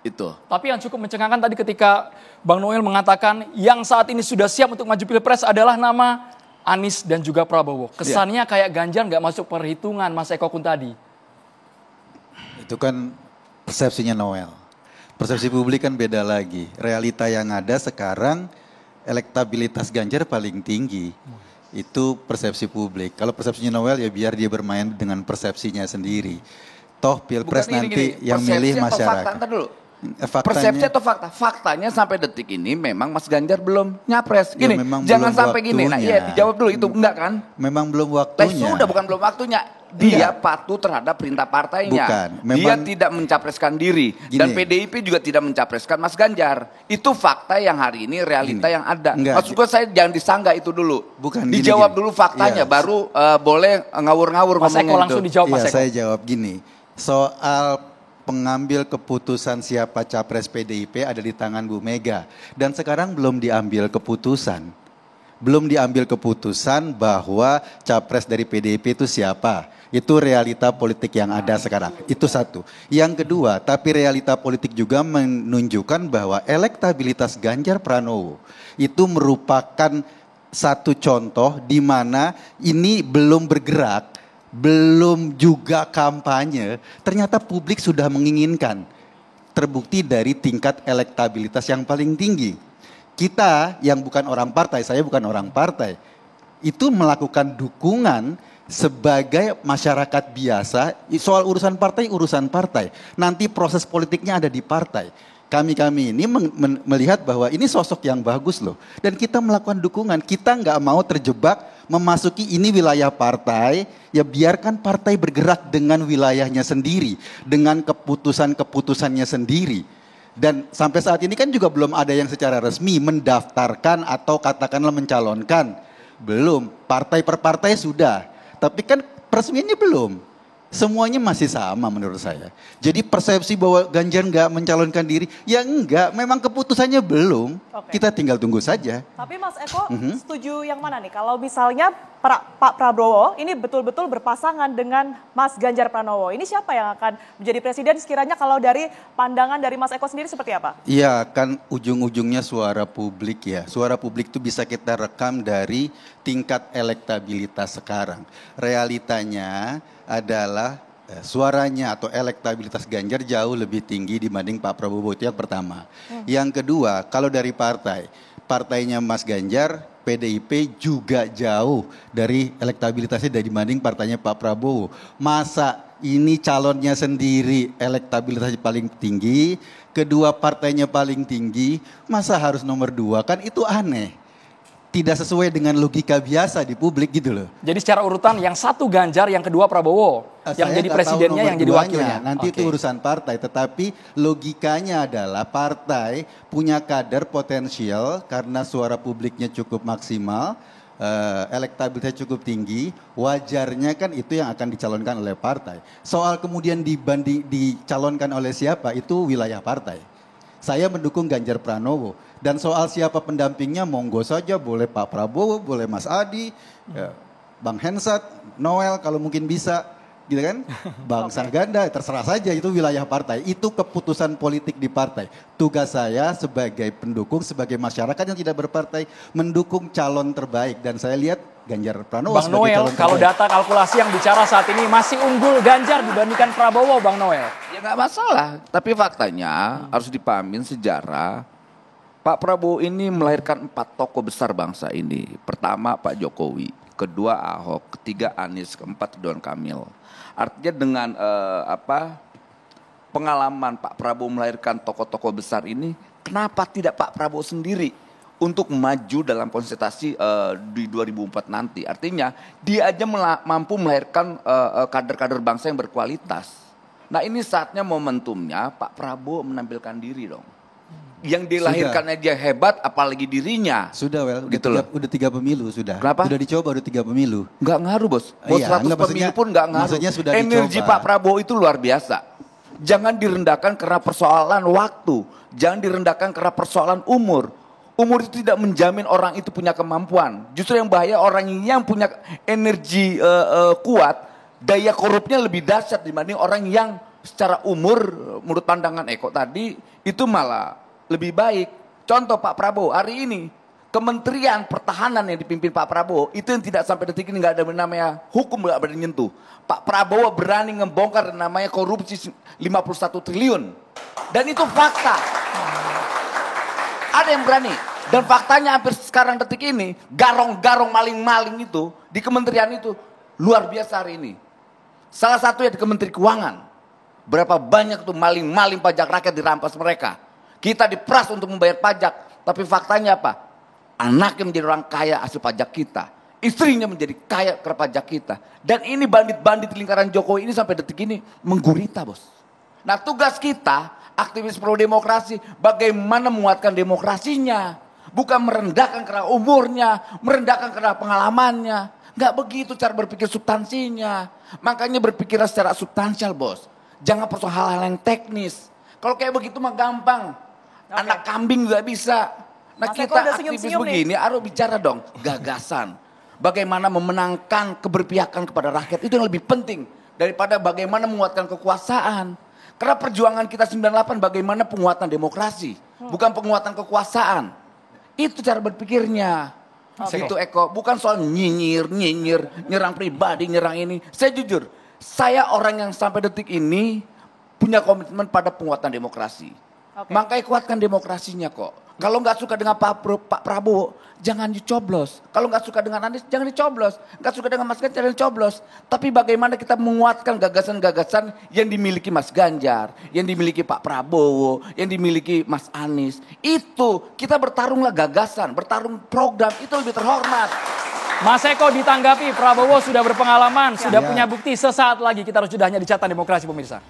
Itu. Tapi yang cukup mencengangkan tadi ketika Bang Noel mengatakan yang saat ini sudah siap untuk maju pilpres adalah nama Anies dan juga Prabowo. Kesannya kayak Ganjar nggak masuk perhitungan Mas Eko Kun tadi. Itu kan persepsinya Noel. Persepsi publik kan beda lagi. Realita yang ada sekarang elektabilitas Ganjar paling tinggi. Itu persepsi publik. Kalau persepsinya Noel ya biar dia bermain dengan persepsinya sendiri. Toh pilpres nanti yang milih masyarakat. Fakta dulu. Persepsi atau fakta? Faktanya sampai detik ini memang Mas Ganjar belum nyapres. Gini, jangan sampai gini. Nah, iya dijawab dulu itu enggak kan? Memang belum waktunya. Sudah bukan belum waktunya. Dia patuh terhadap perintah partainya. Bukan. Dia tidak mencapreskan diri. Dan PDIP juga tidak mencapreskan Mas Ganjar. Itu fakta yang hari ini realita yang ada. Maksud gue saya jangan disanggah itu dulu. Bukan. Dijawab dulu faktanya. Baru boleh ngawur-ngawur Mas Eko langsung dijawab Mas Eko. Saya jawab gini. Soal pengambil keputusan siapa capres PDIP ada di tangan Bu Mega. Dan sekarang belum diambil keputusan. Belum diambil keputusan bahwa capres dari PDIP itu siapa. Itu realita politik yang ada sekarang. Itu satu. Yang kedua, tapi realita politik juga menunjukkan bahwa elektabilitas Ganjar Pranowo itu merupakan satu contoh di mana ini belum bergerak, belum juga kampanye, ternyata publik sudah menginginkan. Terbukti dari tingkat elektabilitas yang paling tinggi. Kita yang bukan orang partai, saya bukan orang partai, itu melakukan dukungan sebagai masyarakat biasa. Soal urusan partai, nanti proses politiknya ada di partai. Kami ini melihat bahwa ini sosok yang bagus loh. Dan kita melakukan dukungan, kita nggak mau terjebak memasuki ini wilayah partai, ya biarkan partai bergerak dengan wilayahnya sendiri, dengan keputusannya sendiri. Dan sampai saat ini kan juga belum ada yang secara resmi mendaftarkan atau katakanlah mencalonkan. Belum, partai per partai sudah. Tapi kan peresmiannya belum. Semuanya masih sama menurut saya. Jadi persepsi bahwa Ganjar nggak mencalonkan diri, ya enggak, memang keputusannya belum. Kita tinggal tunggu saja. Tapi Mas Eko setuju yang mana nih? Kalau misalnya Pak Prabowo ini betul-betul berpasangan dengan Mas Ganjar Pranowo. Ini siapa yang akan menjadi presiden sekiranya kalau dari pandangan dari Mas Eko sendiri seperti apa? Iya, kan ujung-ujungnya suara publik ya. Suara publik itu bisa kita rekam dari tingkat elektabilitas sekarang. Realitanya adalah suaranya atau elektabilitas Ganjar jauh lebih tinggi dibanding Pak Prabowo, itu yang pertama. Yang kedua, kalau dari partainya Mas Ganjar, PDIP juga jauh dari elektabilitasnya dibanding partainya Pak Prabowo. Masa ini calonnya sendiri elektabilitasnya paling tinggi, kedua partainya paling tinggi, masa harus nomor 2? Kan itu aneh. Tidak sesuai dengan logika biasa di publik gitu loh. Jadi secara urutan yang satu Ganjar, yang kedua Prabowo. Yang jadi presidennya, yang jadi wakilnya. Nanti itu urusan partai. Tetapi logikanya adalah partai punya kader potensial karena suara publiknya cukup maksimal, elektabilitasnya cukup tinggi, wajarnya kan itu yang akan dicalonkan oleh partai. Soal kemudian dicalonkan oleh siapa, itu wilayah partai. Saya mendukung Ganjar Pranowo. Dan soal siapa pendampingnya, monggo saja, boleh Pak Prabowo, boleh Mas Adi, Bang Hensat, Noel kalau mungkin bisa, gitu kan? Bang Sarganda, terserah saja, itu wilayah partai. Itu keputusan politik di partai. Tugas saya sebagai pendukung, sebagai masyarakat yang tidak berpartai, mendukung calon terbaik. Dan saya lihat Ganjar Pranowo Bang Noel, kalau data kalkulasi yang bicara saat ini masih unggul Ganjar dibandingkan Prabowo, Bang Noel. Ya nggak masalah, tapi faktanya harus dipahamin sejarah. Pak Prabowo ini melahirkan 4 tokoh besar bangsa ini. Pertama Pak Jokowi, kedua Ahok, ketiga Anies, keempat Ridwan Kamil. Artinya dengan pengalaman Pak Prabowo melahirkan tokoh-tokoh besar ini, kenapa tidak Pak Prabowo sendiri untuk maju dalam konsentrasi di 2004 nanti? Artinya dia aja mampu melahirkan kader-kader bangsa yang berkualitas. Nah ini saatnya momentumnya Pak Prabowo menampilkan diri dong. Yang dilahirkan aja hebat, apalagi dirinya. Sudah, gitu loh. Udah 3 pemilu sudah. Kenapa? Sudah dicoba udah 3 pemilu. Nggak ngaruh bos. Bos Iya, 100 pemilu pun nggak ngaruh. Maksudnya sudah energi dicoba. Pak Prabowo itu luar biasa. Jangan direndahkan karena persoalan waktu. Jangan direndahkan karena persoalan umur. Umur itu tidak menjamin orang itu punya kemampuan. Justru yang bahaya orang yang punya energi kuat, daya korupnya lebih dahsyat dibanding orang yang secara umur menurut pandangan Eko tadi itu malah lebih baik. Contoh Pak Prabowo hari ini Kementerian Pertahanan yang dipimpin Pak Prabowo itu yang tidak sampai detik ini nggak ada namanya hukum, nggak berani nyentuh. Pak Prabowo berani ngebongkar namanya korupsi 51 triliun dan itu fakta. Ada yang berani. Dan faktanya hampir sekarang detik ini, garong-garong maling-maling itu di kementerian itu luar biasa hari ini. Salah satunya di Kementerian Keuangan. Berapa banyak tuh maling-maling pajak rakyat dirampas mereka. Kita diperas untuk membayar pajak. Tapi faktanya apa? Anaknya menjadi orang kaya hasil pajak kita. Istrinya menjadi kaya karena pajak kita. Dan ini bandit-bandit lingkaran Jokowi ini sampai detik ini menggurita, bos. Nah tugas kita, aktivis pro demokrasi, bagaimana menguatkan demokrasinya. Bukan merendahkan karena umurnya, merendahkan karena pengalamannya. Nggak begitu cara berpikir substansinya. Makanya berpikirlah secara substansial, bos. Jangan persoal hal-hal yang teknis. Kalau kayak begitu mah gampang. Anak kambing nggak bisa. Nah Mas kita Eko udah aktivis senyum-senyum begini harus bicara dong gagasan. Bagaimana memenangkan keberpihakan kepada rakyat itu yang lebih penting. Daripada bagaimana menguatkan kekuasaan. Karena perjuangan kita 98 bagaimana penguatan demokrasi. Bukan penguatan kekuasaan. Itu cara berpikirnya. Itu Eko, bukan soal nyinyir, nyerang pribadi, nyerang ini. Saya jujur, saya orang yang sampai detik ini punya komitmen pada penguatan demokrasi. Makanya kuatkan demokrasinya kok. Kalau nggak suka dengan Pak Prabowo, jangan dicoblos. Kalau nggak suka dengan Anies, jangan dicoblos. Nggak suka dengan Mas Ganjar, jangan dicoblos. Tapi bagaimana kita menguatkan gagasan-gagasan yang dimiliki Mas Ganjar, yang dimiliki Pak Prabowo, yang dimiliki Mas Anies. Itu kita bertarunglah gagasan, bertarung program, itu lebih terhormat. Mas Eko ditanggapi, Prabowo sudah berpengalaman, sudah punya bukti. Sesaat lagi kita harus jeda hanya di Catatan Demokrasi pemirsa.